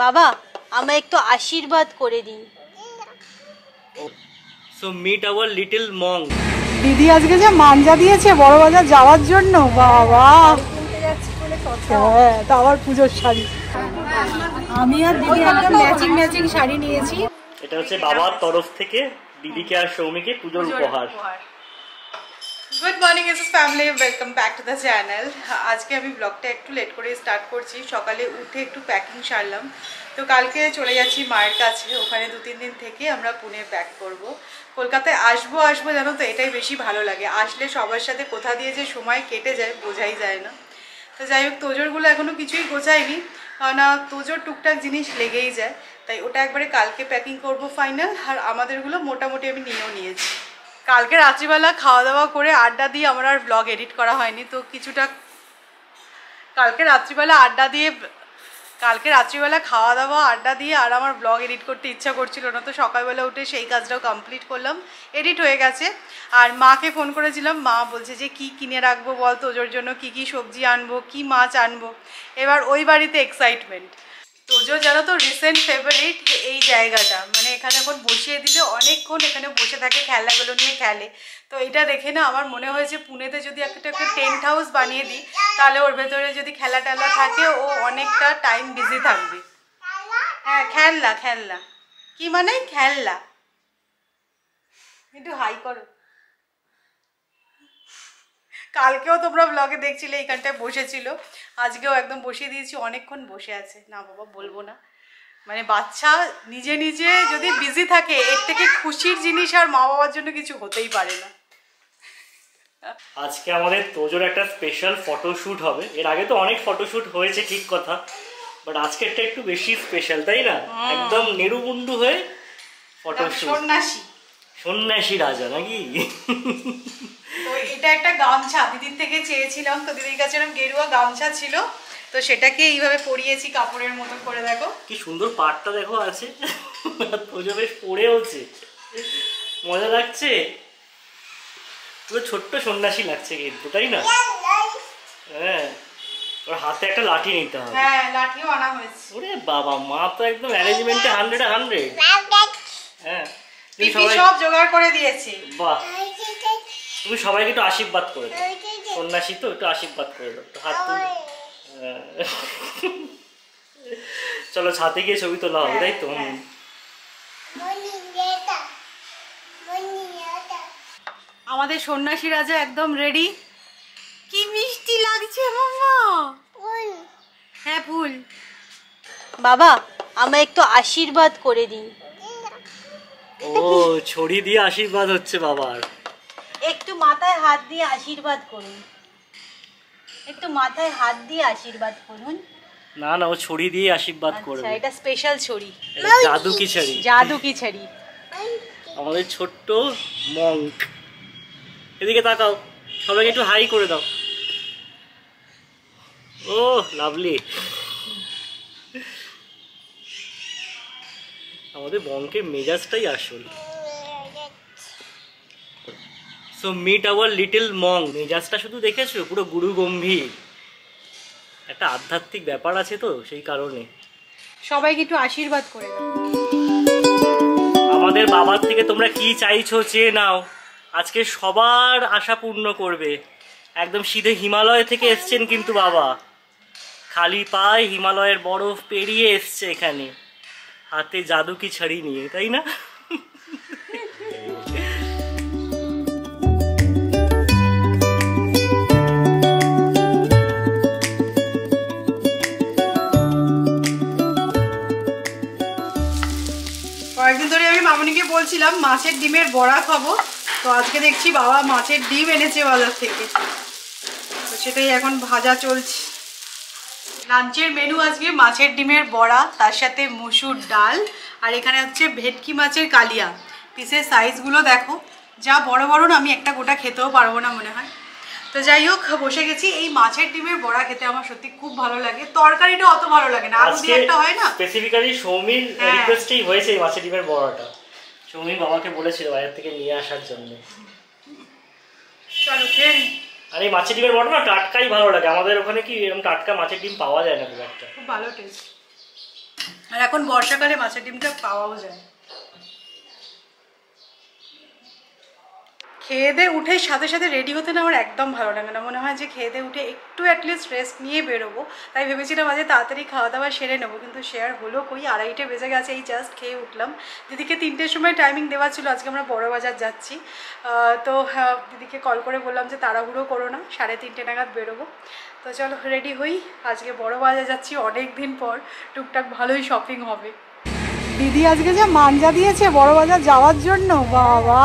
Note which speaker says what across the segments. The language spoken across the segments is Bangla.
Speaker 1: বাবা আমায় একটু আশীর্বাদ করে দিন।
Speaker 2: So meet our little monk.
Speaker 3: দিদি আজকে যে মাঞ্জা দিয়েছে বড় বাজার যাওয়ার জন্য, বাবা হ্যাঁ, তা আবার পুজোর শাড়ি। আমি আর দিদি একটা ম্যাচিং শাড়ি নিয়েছি।
Speaker 2: এটা হচ্ছে বাবার তরফ থেকে দিদিকে আর সৌমিকে পুজোর উপহার।
Speaker 3: Good morning SS family, welcome back to the channel. আজকে আমি ব্লগটা একটু লেট করে স্টার্ট করছি। সকালে উঠে একটু প্যাকিং সারলাম, তো কালকে চলে যাচ্ছি মায়ের কাছে। ওখানে 2-3 দিন থেকে আমরা পুনে ব্যাক করব। কলকাতায় আসবো জানো তো, এটাই বেশি ভালো লাগে। আসলে সবার সাথে কোথা দিয়ে যে সময় কেটে যায় বোঝাই যায় না। তো যাই হোক, তোজোরগুলো এখনও কিছুই গোছাইনি, কারণ তোজোর টুকটাক জিনিস লেগেই যায়, তাই ওটা একবারে কালকে প্যাকিং করব ফাইনাল। আর আমাদেরগুলো মোটামুটি আমি নিয়েও নিয়েছি। কালকে রাত্রিবেলা খাওয়া দাওয়া করে আড্ডা দিয়ে আমার আর ব্লগ এডিট করা হয়নি, তো কিছুটা কালকে রাত্রিবেলা খাওয়া দাওয়া আড্ডা দিয়ে আর আমার ব্লগ এডিট করতে ইচ্ছা করছিল না, তো সকালবেলা উঠে সেই কাজটাও কমপ্লিট করলাম, এডিট হয়ে গেছে। আর মাকে ফোন করেছিলাম, মা বলছে যে কি কিনে রাখবো বল তোজোর জন্য, কি সবজি আনবো, কি মাছ আনবো। এবার ওই বাড়িতে এক্সাইটমেন্ট। তোজো জানো তো রিসেন্ট ফেভারিট এই জায়গাটা, মানে এখানে এখন বসিয়ে দিলে অনেকক্ষণ এখানে বসে থাকে, খেলনাগুলো নিয়ে খেলে। তো এটা দেখে না আমার মনে হয়েছে পুনেতে যদি একটা টেন্ট হাউস বানিয়ে দিই, তাহলে ওর ভেতরে যদি খেলা টেলা থাকে ও অনেকটা টাইম বিজি থাকবে। হ্যাঁ খেলনা কি মানে খেলনা, একটু হাই করো। কালকেও তোমরা ব্লগে দেখছিলে এইখানটায় বসেছিল, আজকেও একদম বসিয়ে দিয়েছি, অনেকক্ষণ বসে আছে। না বাবা বলবো না, মানে বাচ্চা নিজে নিজে যদি বিজি থাকে, এর থেকে খুশির জিনিস আর মা বাবার জন্য কিছু হতেই পারে না।
Speaker 2: আজকে আমাদের তোজোর একটা স্পেশাল ফটোশুট হবে। এর আগে তো অনেক ফটোশুট হয়েছে ঠিক কথা, বাট আজকে একটা একটু বেশি স্পেশাল, তাই না? একদম নেরুবুন্ডু হয়ে ফটোশুট। সন্ন্যাসী রাজা নাকি?
Speaker 3: তো এটা একটা গামছা দিদির থেকে চেয়েছিলাম, তো দিদির কাছে এরকম গেরুয়া গামছা ছিল, তো সেটাকে এইভাবে পরিয়েছি কাপড়ের মতো করে। দেখো
Speaker 2: কি সুন্দর পাটটা দেখো আছে, তোজো বেশ পড়েওছে, মজা লাগছে। পুরো ছোট্ট সন্ন্যাসী লাগছে কিন্তু, তাই না? হ্যাঁ, ওর হাতে একটা লাঠি নিতে হবে।
Speaker 3: হ্যাঁ, লাঠিও আনা হয়েছে।
Speaker 2: ওরে বাবা, মা তো একদম অ্যারেঞ্জমেন্টে 100 হ্যাঁ,
Speaker 3: সব জোগাড় করে দিয়েছে।
Speaker 2: বাহ, তুমি সবাইকে একটু আশীর্বাদ করে দাও, সন্ন্যাসী তো একটু আশীর্বাদ করে দাও, তো হাত তুলে। চলো ছাদে গিয়ে ছবি তোলা হবে, তাই তো?
Speaker 3: আমাদের সন্ন্যাসী রাজা একদম রেডি। কি মিষ্টি লাগছে মাম্মা। হ্যাঁ ফুল।
Speaker 1: বাবা আমায় একটু আশীর্বাদ করে দিন।
Speaker 2: ও ছড়ি দিয়ে আশীর্বাদ হচ্ছে বাবার।
Speaker 1: একটু মাথায় হাত দিয়ে আশীর্বাদ করুন, একটু মাথায় হাত দিয়ে আশীর্বাদ করুন।
Speaker 2: না না, ও ছড়ি দিয়ে আশীর্বাদ করবে।
Speaker 1: আচ্ছা, এটা স্পেশাল ছড়ি,
Speaker 2: জাদু কি ছড়ি। আমাদের ছোট্ট মঙ্ক। এদিকে তাকাও, সবাইকে একটু হাই করে দাও। ও লাভলি, আমাদের মঙ্কের মেজাজটাই আসল। So meet our little monk. মেজাজটা শুধু দেখেছো, পুরো গুরু গম্ভীর, একটা আধ্যাত্মিক ব্যাপার আছে তো, সেই কারণে
Speaker 3: সবাইকে একটু আশীর্বাদ করে দাও।
Speaker 2: আমাদের বাবার থেকে তোমরা কি চাইছো চেয়ে নাও, আজকে সবার আশা পূর্ণ করবে। একদম সিধে হিমালয় থেকে এসছেন কিন্তু বাবা, খালি পায়ে হিমালয়ের বরফ পেরিয়ে এসছে এখানে, হাতে জাদু কি ছড়ি নিয়ে, তাই না?
Speaker 3: কয়েকদিন ধরে আমি মামনিকে বলছিলাম মাছের ডিমের বড়া খাবো, তো আজকে দেখছি বাবা মাছের ডিম এনেছে বাজার থেকে, তো সেটাই এখন ভাজা চলছে। লাঞ্চের মেনু আজকে মাছের ডিমের বড়া, তার সাথে মসুর ডাল, আর এখানে হচ্ছে ভেটকি মাছের কালিয়া। পিসের সাইজগুলো দেখো, যা বড় বড় না, আমি একটা গোটা খেতেও পারবো না মনে হয়। তো যাই হোক, বসে গেছি। এই মাছের ডিমের বড়া খেতে আমার সত্যি খুব ভালো লাগে, তরকারিটা অত ভালো লাগে না, আলু দিয়ে একটা হয় না।
Speaker 2: স্পেসিফিক্যালি সৌমির রিকোয়েস্টেই হয়েছে এই মাছের ডিমের বড়াটা। সৌমি বাবাকে বলেছিল বাইরে থেকে নিয়ে আসার জন্য।
Speaker 3: চলো খেয়ে।
Speaker 2: আর এই মাছের ডিমের বড়া না টাটকাই ভালো লাগে, আমাদের ওখানে কি এরকম টাটকা মাছের ডিম পাওয়া যায় না খুব একটা।
Speaker 3: খুব ভালো টেস্ট। আর এখন বর্ষাকালে মাছের ডিমটা পাওয়াও যায়। খেয়ে দিয়ে উঠে সাথে সাথে রেডি হতে না আমার একদম ভালো লাগে না, মনে হয় যে খেয়ে দিয়ে উঠে একটু অ্যাটলিস্ট রেস্ট নিয়ে বেরোবো। তাই ভেবেছিলাম আজ তাড়াতাড়ি খাওয়া দাওয়া সেরে নেবো, কিন্তু শেয়ার হলো কই, 2:30 বেজে গেছে, এই জাস্ট খেয়ে উঠলাম। দিদিকে 3টের সময় টাইমিং দেওয়া ছিল, আজকে আমরা বড় বাজার যাচ্ছি। তো দিদিকে কল করে বললাম যে তাড়াহুড়ো করো না, 3:30 নাগাদ বেরোবো। তো চলো রেডি হই, আজকে বড় বাজার যাচ্ছি অনেক দিন পর, টুকটাক ভালোই শপিং হবে। দিদি আজকে যা মাঞ্জা দিয়েছে বড় বাজার যাওয়ার জন্য, বাবা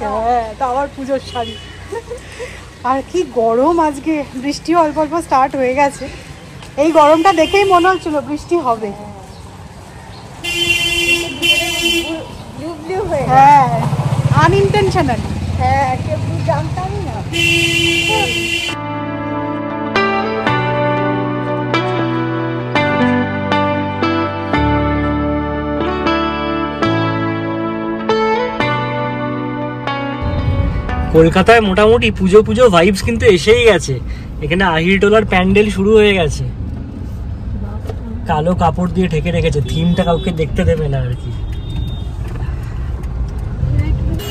Speaker 3: হ্যাঁ, তা আবার পুজোর শাড়ি। আর কি গরম, আজকে বৃষ্টিও অল্প অল্প স্টার্ট হয়ে গেছে। এই গরমটা দেখেই মনে হচ্ছিল বৃষ্টি হবে। হ্যাঁ, আনইনটেনশনাল। হ্যাঁ, কেউ জানতামই না।
Speaker 2: কলকাতায় মোটামুটি পুজো পুজো ভাইবস কিন্তু এসেই গেছে। এখানে আহিরটোলার প্যান্ডেল শুরু হয়ে গেছে, কালো কাপড় দিয়ে ঢেকে রেখেছে, থিমটা কাউকে দেখতে দেবে না আর কি।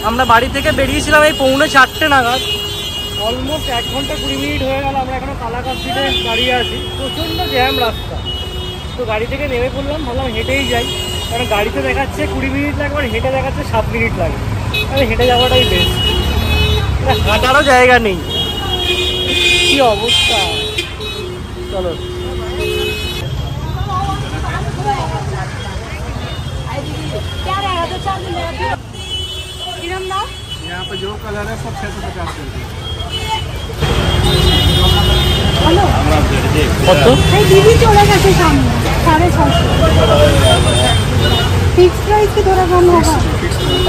Speaker 2: আমরা বাড়ি থেকে বেরিয়েছিলাম এই 3:45 নাগাদ, অলমোস্ট 1 ঘন্টা 20 মিনিট হয়ে গেল। আমরা এখনো কালাকার স্ট্রিটে দাঁড়িয়ে আছি, প্রচন্ড জ্যাম রাস্তা। তো গাড়ি থেকে নেমে পড়লাম, ভাবলাম হেঁটেই যাই, কারণ গাড়িতে দেখাচ্ছে 20 মিনিট লাগবে আর হেঁটে দেখাচ্ছে 7 মিনিট লাগবে। তাহলে হেঁটে যাওয়াটাই বেস্ট, হাঁটারও জায়গা নেই, কি অবস্থা। চলো
Speaker 3: কিরম নাম?
Speaker 4: यहाँ पे जो कलर है सब 650 रुपये।
Speaker 2: কত?
Speaker 3: এই দিদি চলে গেছে সামনে, 650। ফিক্স প্রাইস কি ধরে কম হবে?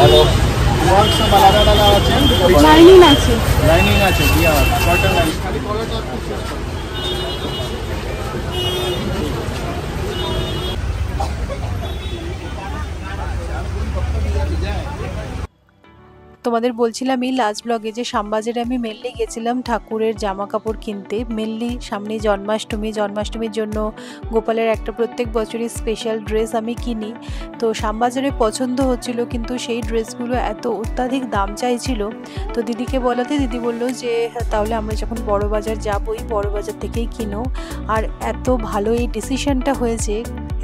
Speaker 4: हेलो वर्क सब आलादा आलादा আছে,
Speaker 3: লাইনিং আছে,
Speaker 4: লাইনিং আছে, দিয়া কটন লাইনিং খালি কলারটা একটু চেঞ্জ করো।
Speaker 5: তোমাদের বলছিলাম এই লাস্ট ব্লগে যে শ্যামবাজারে আমি মেনলি গেছিলাম ঠাকুরের জামা কাপড় কিনতে। মেনলি সামনে জন্মাষ্টমীর জন্য গোপালের একটা প্রত্যেক বছরই স্পেশাল ড্রেস আমি কিনি। তো শ্যামবাজারে পছন্দ হচ্ছিল, কিন্তু সেই ড্রেসগুলো এত অত্যাধিক দাম চাইছিল। তো দিদিকে বলাতে দিদি বললো যে তাহলে আমরা যখন বড় বাজার যাবই, বড় বাজার থেকেই কিনো। আর এত ভালো এই ডিসিশনটা হয়েছে।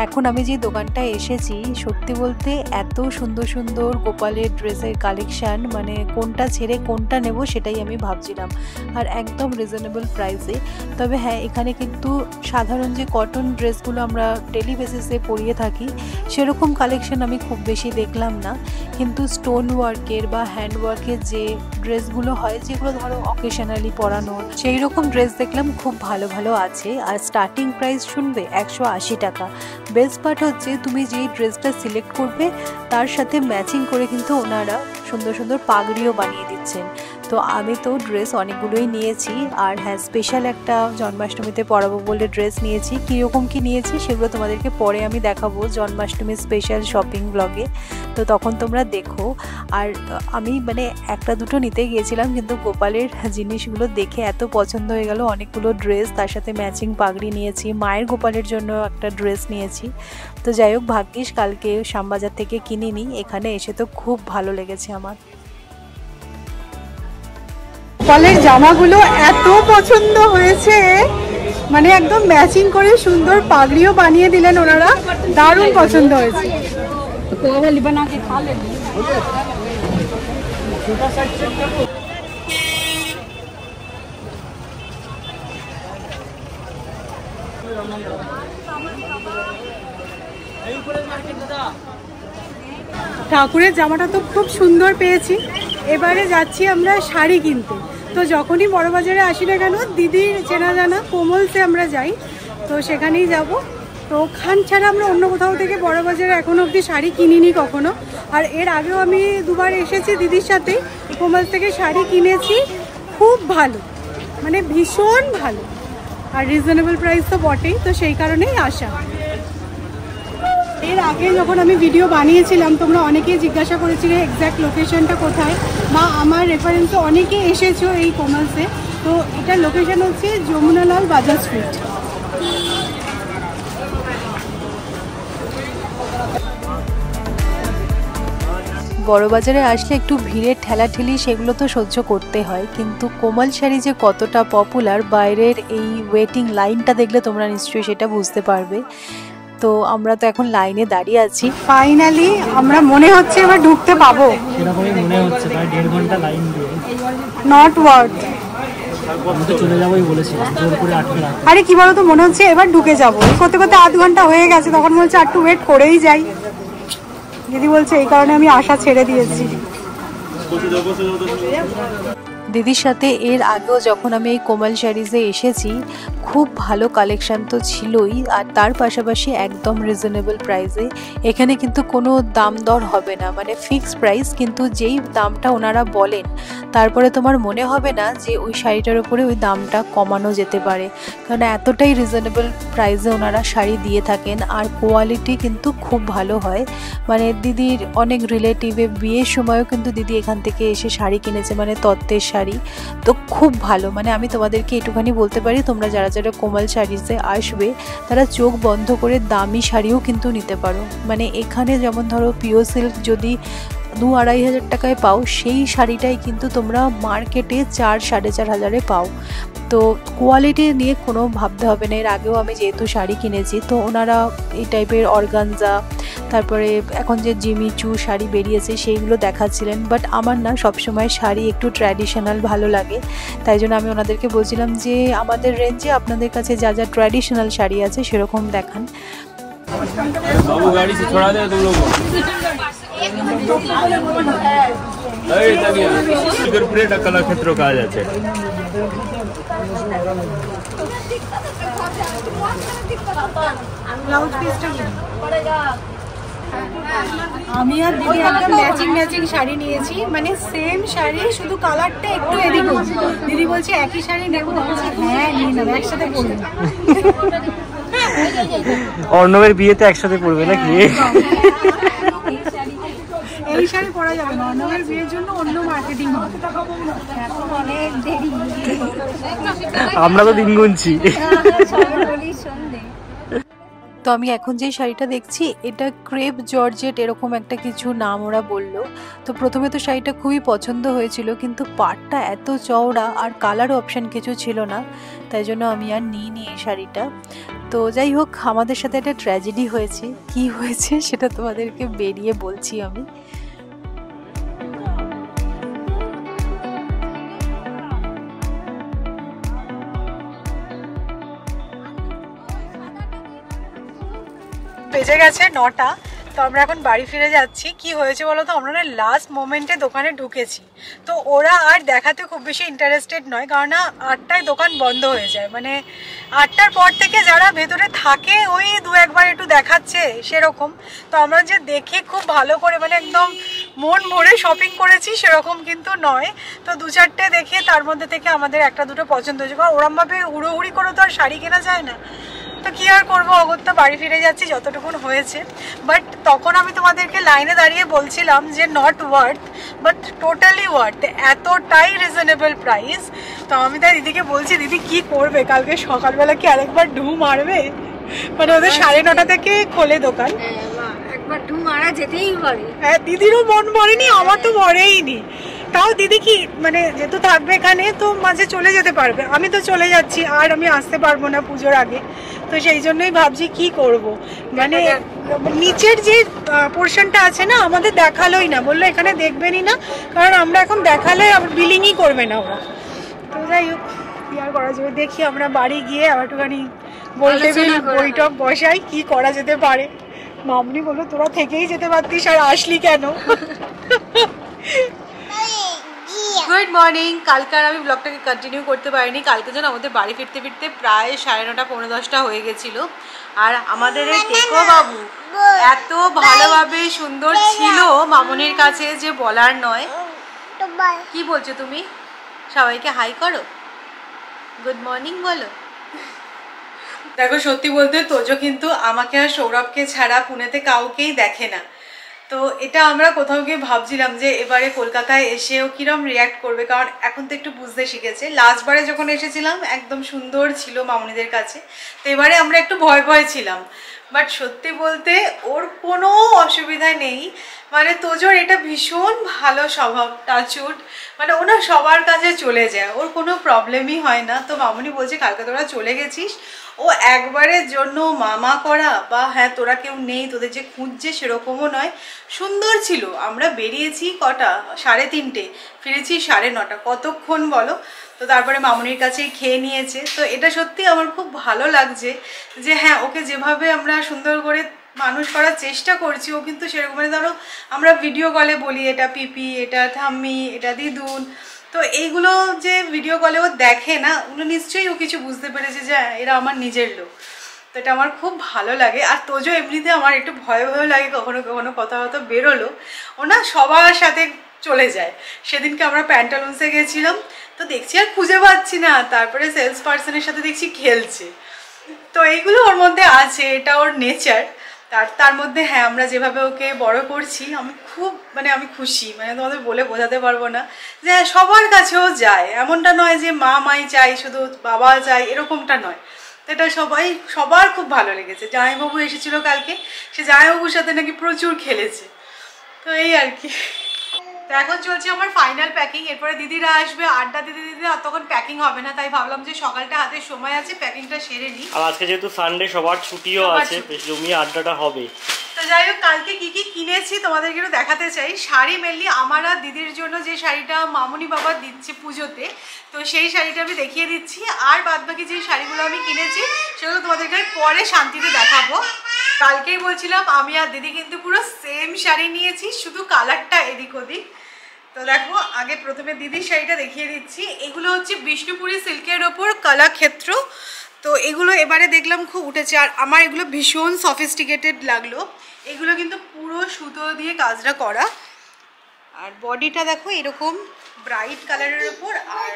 Speaker 5: এখন আমি যে দোকানটায় এসেছি, সত্যি বলতে এত সুন্দর সুন্দর গোপালের ড্রেসের কালেকশান, মানে কোনটা ছেড়ে কোনটা নেব সেটাই আমি ভাবছিলাম। আর একদম রিজনেবল প্রাইসে। তবে হ্যাঁ, এখানে কিন্তু সাধারণ যে কটন ড্রেসগুলো আমরা ডেলি বেসিসে পরিয়ে থাকি সেরকম কালেকশান আমি খুব বেশি দেখলাম না। কিন্তু স্টোন ওয়ার্কের বা হ্যান্ড ওয়ার্কের যে ড্রেসগুলো হয়, যেগুলো ধরো অকেশনালি পরানোর, সেই রকম ড্রেস দেখলাম খুব ভালো ভালো আছে। আর স্টার্টিং প্রাইস শুনবে 180 টাকা। বেস্ট পার্ট হচ্ছে তুমি যেই ড্রেসটা সিলেক্ট করবে তার সাথে ম্যাচিং করে কিন্তু ওনারা সুন্দর সুন্দর পাগড়িও বানিয়ে দিচ্ছেন। তো আমি তো ড্রেস অনেকগুলোই নিয়েছি। আর হ্যাঁ, স্পেশাল একটা জন্মাষ্টমীতে পরাবো বলে ড্রেস নিয়েছি। কীরকম কী নিয়েছি সেগুলো তোমাদেরকে পরে আমি দেখাবো জন্মাষ্টমীর স্পেশাল শপিং ব্লগে, তো তখন তোমরা দেখো। আর আমি মানে একটা দুটো নিতে গিয়েছিলাম, কিন্তু গোপালের জিনিসগুলো দেখে এত পছন্দ হয়ে গেল। অনেকগুলো ড্রেস, তার সাথে ম্যাচিং পাগড়ি নিয়েছি, মায়ের গোপালের জন্য একটা ড্রেস নিয়েছি। তো যাই হোক, ভাগ্যিস কালকে শ্যামবাজার থেকে কিনিনি, এখানে এসে তো খুব ভালো লেগেছে আমার।
Speaker 3: গোপালের জামাগুলো এত পছন্দ হয়েছে, মানে একদম ম্যাচিং করে সুন্দর পাগড়িও বানিয়ে দিলেন ওনারা, দারুণ পছন্দ হয়েছে। ঠাকুরের জামাটা তো খুব সুন্দর পেয়েছি। এবারে যাচ্ছি আমরা শাড়ি কিনতে। তো যখনই বড় বাজারে আসি না কেন, দিদির চেনা জানা কোমলসে আমরা যাই, তো সেখানেই যাব। তো ওখান ছাড়া আমরা অন্য কোথাও থেকে বড় বাজারে এখনও অবধি শাড়ি কিনিনি কখনো। আর এর আগেও আমি দুবার এসেছি দিদির সাথে, কোমলস থেকে শাড়ি কিনেছি, খুব ভালো, মানে ভীষণ ভালো। আর রিজনেবল প্রাইস তো বটেই, তো সেই কারণেই আসা। এর আগে যখন আমি ভিডিও বানিয়েছিলাম, তোমরা অনেকেই জিজ্ঞাসা করেছিলে এক্স্যাক্ট লোকেশনটা কোথায়, বা আমার রেফারেন্সে অনেকে এসেছো এই কোমালসে। তো এটার লোকেশন হচ্ছে যমুনালাল বাজার স্ট্রিট।
Speaker 5: বড়বাজারে আসলে একটু ভিড়ের ঠেলাঠেলি সেগুলো তো সহ্য করতে হয়, কিন্তু কোমল শাড়ি যে কতটা পপুলার বাইরের এই ওয়েটিং লাইনটা দেখলে তোমরা নিশ্চয়ই সেটা বুঝতে পারবে। তো আমরা তো এখন লাইনে দাঁড়িয়ে আছি।
Speaker 3: ফাইনালি আমরা মনে হচ্ছে এবার ঢুকতে পাবো।
Speaker 2: এরকমই মনে হচ্ছে, প্রায় 1.5 ঘন্টা লাইন দিয়ে
Speaker 3: নট ওয়ার্ড।
Speaker 2: চলে যাবোই বলেছি, জোর করে আটকে রাখো।
Speaker 3: আরে কি বলতো, মনে হচ্ছে এবার ঢুকে যাবো। এই করতে করতে আধ ঘন্টা হয়ে গেছে, তখন বলছে আর একটু ওয়েট করেই যাই। দিদি বলছে এই কারণে আমি আশা ছেড়ে দিয়েছি।
Speaker 5: দিদির সাথে এর আগেও যখন আমি এই কোমল শাড়িজে এসেছি খুব ভালো কালেকশান তো ছিলই, আর তার পাশাপাশি একদম রিজনেবল প্রাইসে। এখানে কিন্তু কোনো দাম দর হবে না, মানে ফিক্সড প্রাইস, কিন্তু যেই দামটা ওনারা বলেন তারপরে তোমার মনে হবে না যে ওই শাড়িটার উপরে ওই দামটা কমানো যেতে পারে, কারণ এতটাই রিজনেবল প্রাইসে ওনারা শাড়ি দিয়ে থাকেন। আর কোয়ালিটি কিন্তু খুব ভালো হয়, মানে দিদির অনেক রিলেটিভে বিয়ের সময়ও কিন্তু দিদি এখান থেকে এসে শাড়ি কিনেছে, মানে তত্ত্বের শাড়ি। তো খুব ভালো, মানে আমি তোমাদেরকে একটুখানি বলতে পারি তোমরা যারা যারা কোমল শাড়িতে আসবে তারা চোখ বন্ধ করে দামি শাড়িও কিন্তু নিতে পারো। মানে এখানে যেমন ধরো পিওর সিল্ক যদি 2-2.5 হাজার টাকায় পাও, সেই শাড়িটাই কিন্তু তোমরা মার্কেটে 4-4.5 হাজারে পাও। তো কোয়ালিটি নিয়ে কোনো ভাবতে হবে না। এর আগেও আমি যেহেতু শাড়ি কিনেছি, তো ওনারা এই টাইপের অর্গানজা, তারপরে এখন যে জিমিচু শাড়ি বেরিয়েছে সেইগুলো দেখাচ্ছিলেন। বাট আমার না সবসময় শাড়ি একটু ট্র্যাডিশনাল ভালো লাগে, তাই জন্য আমি ওনাদেরকে বলছিলাম যে আমাদের রেঞ্জে আপনাদের কাছে যা যা ট্র্যাডিশনাল শাড়ি আছে সেরকম দেখান।
Speaker 4: बाबू गाड़ी से छोड़ा दे तुम लोग को। इधर पूरे कला क्षेत्रों का आ जाते हैं।
Speaker 3: আমি আর দিদি একদম ম্যাচিং শাড়ি নিয়েছি, মানে সেম শাড়ি, শুধু কালারটা একটু এদিক ওদিক। দিদি বলছে একই শাড়ি নেবো, হ্যাঁ নিয়ে নেবো, একসাথে পরবো।
Speaker 2: অর্ণবের বিয়েতে একসাথে পড়বে নাকি?
Speaker 3: এই শাড়ি পরা যাবে না, অর্ণবের বিয়ের জন্য অন্য মার্কেটিং হবে।
Speaker 2: আমরা তো দিন গুনছি।
Speaker 5: তো আমি এখন যে শাড়িটা দেখছি এটা ক্রেপ জর্জেট এরকম একটা কিছু নাম ওরা বললো। তো প্রথমে তো শাড়িটা খুবই পছন্দ হয়েছিল, কিন্তু পাড়টা এত চওড়া আর কালার অপশান কিছু ছিল না, তাই জন্য আমি আর নিইনি এই শাড়িটা। তো যাই হোক, আমাদের সাথে একটা ট্র্যাজেডি হয়েছে, কি হয়েছে সেটা তোমাদেরকে বেরিয়ে বলছি আমি।
Speaker 3: বেজে গেছে 9টা, তো আমরা এখন বাড়ি ফিরে যাচ্ছি। কি হয়েছে বলো তো, আমরা না লাস্ট মোমেন্টে দোকানে ঢুকেছি, তো ওরা আর দেখাতে খুব বেশি ইন্টারেস্টেড নয়, কারণ না 8টায় দোকান বন্ধ হয়ে যায়, মানে 8টার পর থেকে যারা ভেতরে থাকে ওই 2-1বার একটু দেখাচ্ছে সেরকম। তো আমরা যে দেখে খুব ভালো করে মানে একদম মন ভরে শপিং করেছি সেরকম কিন্তু নয়। তো 2-4টে দেখে তার মধ্যে থেকে আমাদের 1-2 পছন্দ হয়েছে, কারণ ওরমভাবে হুড়োহুড়ি করে তো আর শাড়ি কেনা যায় না। তো কি আর করবো, অগত্যা বাড়ি ফিরে যাচ্ছি যতটুকুন হয়েছে। বাট তখন আমি তোমাদেরকে লাইনে দাঁড়িয়ে বলছিলাম যে not worth, but totally worth, এতটাই রিজনেবল প্রাইস। তো আমি তাই দিদিকে বলছি, দিদি কি করবে, কালকে সকালবেলা কি আরেকবার ঢু মারবে? মানে ওদের 9:30 থেকে খোলে দোকান,
Speaker 1: একবার ঢু মারা যেতেই পারে।
Speaker 3: হ্যাঁ, দিদিরও মন ভরেনি, আমার তো ভরেইনি। তাও দিদি কি মানে যেহেতু থাকবে এখানে তো মাঝে চলে যেতে পারবে, আমি তো চলে যাচ্ছি আর আমি আসতে পারবো না পুজোর আগে। তো সেই জন্যই ভাবছি কি করব, মানে নিচের যে পোর্শনটা আছে না আমাদের দেখালোই না, বললো এখানে দেখবেনই না, কারণ আমরা এখন দেখালে আবার বিলিংই করবে না ওরা। তো যাই হোক, কি আর করা যাবে, দেখি আমরা বাড়ি গিয়ে আবার একটুখানি বৈঠক বসাই কি করা যেতে পারে। মামনি বললো তোরা থেকেই যেতে পারতিস আর আসলি কেন। Good morning. কালকে আর আমি ব্লগটাকে কন্টিনিউ করতে পারিনি, কালকে যেন আমাদের বাড়ি ফিরতে ফিরতে প্রায় 9:30 পৌনে 10টা হয়ে গেছিলো। আর আমাদের এই টেকো বাবু এত ভালোভাবে সুন্দর ছিল মামনির কাছে যে বলার নয়। কি বলছো তুমি? সবাইকে হাই করো, গুড মর্নিং বলো। দেখো সত্যি বলতে তোজো কিন্তু আমাকে আর সৌরভকে ছাড়া পুনেতে কাউকেই দেখে না। তো এটা আমরা কোথাও গিয়ে ভাবছিলাম যে এবারে কলকাতায় এসেও কিরম রিয়াক্ট করবে, কারণ এখন তো একটু বুঝতে শিখেছে। লাস্টবারে যখন এসেছিলাম একদম সুন্দর ছিল মামনিদের কাছে, তো এবারে আমরা একটু ভয় ছিলাম। বাট সত্যি বলতে ওর কোনো অসুবিধা নেই, মানে তোজোর এটা ভীষণ ভালো স্বভাব, টাচউড, মানে ও না সবার কাছে চলে যায়, ওর কোনো প্রবলেমই হয় না। তো মামুনি বলছে কালকে তোরা চলে গেছিস, ও একবারের জন্য মামা করা বা হ্যাঁ তোরা কেউ নেই তোদের যে খুঁজছে সেরকমও নয়, সুন্দর ছিল। আমরা বেরিয়েছি কটা 3:30, ফিরেছি 9:30, কতক্ষণ বলো। তো তারপরে মামুনির কাছেই খেয়ে নিয়েছে। তো এটা সত্যি আমার খুব ভালো লাগছে যে হ্যাঁ ওকে যেভাবে আমরা সুন্দর করে মানুষ করার চেষ্টা করছি, ও কিন্তু সেরকম, মানে ধরো আমরা ভিডিও কলে বলি এটা পিপি, এটা ঠাম্মি, এটা দিদুন, তো এইগুলো যে ভিডিও কলে ও দেখে না, ওগুলো নিশ্চয়ই ও কিছু বুঝতে পেরেছে যে এরা আমার নিজের লোক। তো এটা আমার খুব ভালো লাগে। আর তোজো এমনিতে আমার একটু ভয় ভয় লাগে, কখনো কখনো কথা বেরোলো, ও না সবার সাথে চলে যায়। সেদিনকে আমরা প্যান্টালুন্সে গেছিলাম, তো দেখছি আর খুঁজে পাচ্ছি না, তারপরে সেলস পার্সনের সাথে দেখছি খেলছে। তো এইগুলো ওর মধ্যে আছে, এটা ওর নেচার। তার মধ্যে হ্যাঁ আমরা যেভাবে ওকে বড় করছি, আমি খুব মানে আমি খুশি, মানে তোমাদের বলে বোঝাতে পারবো না যে হ্যাঁ সবার কাছেও যায়, এমনটা নয় যে মাই চাই শুধু বাবা চাই, এরকমটা নয়। তো এটা সবার খুব ভালো লেগেছে। জামাইবাবু এসেছিল কালকে, সে জামাইবাবুর সাথে নাকি প্রচুর খেলেছে। তো এই আর কি। তো এখন চলছে আমার ফাইনাল প্যাকিং, এরপরে দিদিরা আসবে, আড্ডা দিদি আর তখন প্যাকিং হবে না, তাই ভাবলাম যে সকালটা হাতে সময় আছে, প্যাকিংটা সেরে নিই।
Speaker 2: আর আজকে যেহেতু সানডে সবার ছুটিও আছে, বেশ জমিয়ে আড্ডাটা হবে।
Speaker 3: তো যাই হোক, কালকে কি কি কিনেছি তোমাদেরকে একটু দেখাতে চাই। শাড়ি মেনলি আমার আর দিদির জন্য যে শাড়িটা মামুনি বাবা দিচ্ছে পুজোতে, তো সেই শাড়িটা আমি দেখিয়ে দিচ্ছি। আর বাদবাকি যে শাড়িগুলো আমি কিনেছি সেগুলো তোমাদেরকে পরে শান্তিতে দেখাবো। কালকেই বলছিলাম আমি আর দিদি কিন্তু পুরো সেম শাড়ি নিয়েছি, শুধু কালারটা এদিক ওদিক। তো দেখো আগে প্রথমে দিদির শাড়িটা দেখিয়ে দিচ্ছি। এগুলো হচ্ছে বিষ্ণুপুরি সিল্কের ওপর কলাক্ষেত্র। তো এগুলো এবারে দেখলাম খুব উঠেছে, আর আমার এগুলো ভীষণ সফিস্টিকেটেড লাগলো। এগুলো কিন্তু পুরো সুতো দিয়ে কাজটা করা, আর বডিটা দেখো এরকম ব্রাইট কালারের ওপর, আর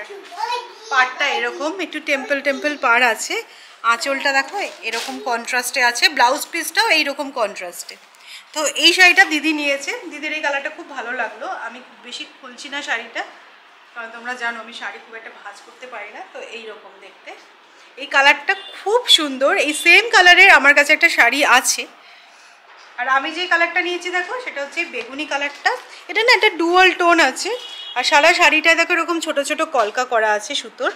Speaker 3: পাড়টা এরকম একটু টেম্পল পাড় আছে। আঁচলটা দেখো এরকম কন্ট্রাস্টে আছে, ব্লাউজ পিসটাও এইরকম কন্ট্রাস্টে। তো এই শাড়িটা দিদি নিয়েছে, দিদির এই কালারটা খুব ভালো লাগলো। আমি খুব বেশি খুলছি না শাড়িটা, কারণ তোমরা জানো আমি শাড়ি খুব একটা ভাঁজ করতে পারি না। তো এইরকম দেখতে, এই কালারটা খুব সুন্দর। এই সেম কালারের আমার কাছে একটা শাড়ি আছে, আর আমি যে কালারটা নিয়েছি দেখো সেটা হচ্ছে বেগুনি কালারটা। এটা না একটা ডুয়াল টোন আছে, আর সারা শাড়িটা দেখো এরকম ছোট ছোট কলকা করা আছে সুতোর।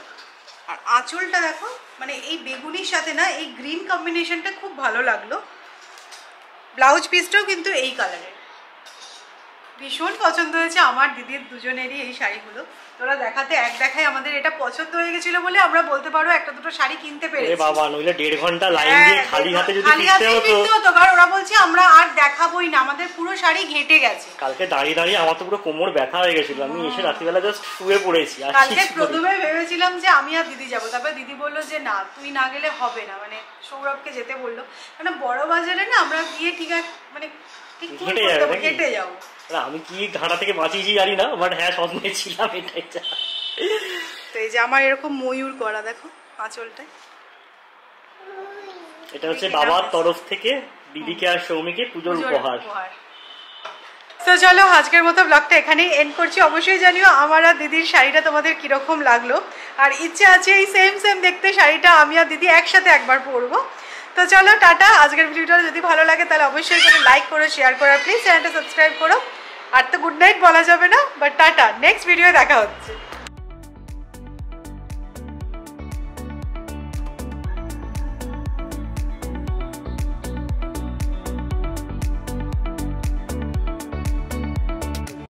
Speaker 3: আর আঁচলটা দেখো, মানে এই বেগুনির সাথে না এই গ্রিন কম্বিনেশনটা খুব ভালো লাগলো। ব্লাউজ পিসটাও কিন্তু এই কালারের, ভীষণ পছন্দ হয়েছে আমার দিদির দুজনেরই এই শাড়িগুলো। তোরা দেখায় আমাদের এটা পছন্দ হয়ে গেছিল বলে আমরা বলতে পারো একটা দুটো শাড়ি কিনতে পেরেছি।
Speaker 2: বাবা নইলে 1.5 ঘন্টা লাইন দিয়ে খালি হাতে যদি কিনতে
Speaker 3: হতো, কারণ ওরা বলছে আমরা আর দেখাবোই না, আমাদের পুরো শাড়ি ঘেটে গেছে।
Speaker 2: কালকে দাঁড়িয়ে দাঁড়িয়ে আমার তো পুরো কোমর ব্যথা হয়ে গেছিল, আমি এসে রাত্রিবেলা জাস্ট শুয়ে পড়েছি। আর
Speaker 3: কালকে প্রথমে ভেবেছিলাম যে আমি আর দিদি যাবো, তারপর দিদি বললো যে না তুই না গেলে হবে না, মানে সৌরভকে যেতে বললো। মানে বড় বাজারে না আমরা গিয়ে ঠিক আছে মানে ঠিক কেটে যাবো।
Speaker 2: আমি কি ঘাটা থেকে বাঁচিয়েছি জানি না, বাট হ্যাঁ স্বপ্নে ছিলাম এটাই।
Speaker 3: তো এই যে আমার এরকম ময়ূর করা দেখো আঁচলটায়,
Speaker 2: এটা হচ্ছে বাবার তরফ থেকে দিদিকে আর সৌমিকে পুজোর উপহার।
Speaker 3: তো চলো আজকের মতো ব্লগটা এখানেই এন্ড করছি। অবশ্যই জানিও আমার আর দিদির শাড়িটা তোমাদের কিরকম লাগলো, আর ইচ্ছে আছে এই সেম দেখতে শাড়িটা আমি আর দিদি একসাথে একবার পরবো। তো চলো টাটা। আজকের ভিডিওটা যদি ভালো লাগে তাহলে অবশ্যই করে লাইক করো, শেয়ার করো, প্লিজ চ্যানেলটা সাবস্ক্রাইব করো। আর তো গুড নাইট বলা যাবে না, বাট টাটা, নেক্সট ভিডিও দেখা হচ্ছে।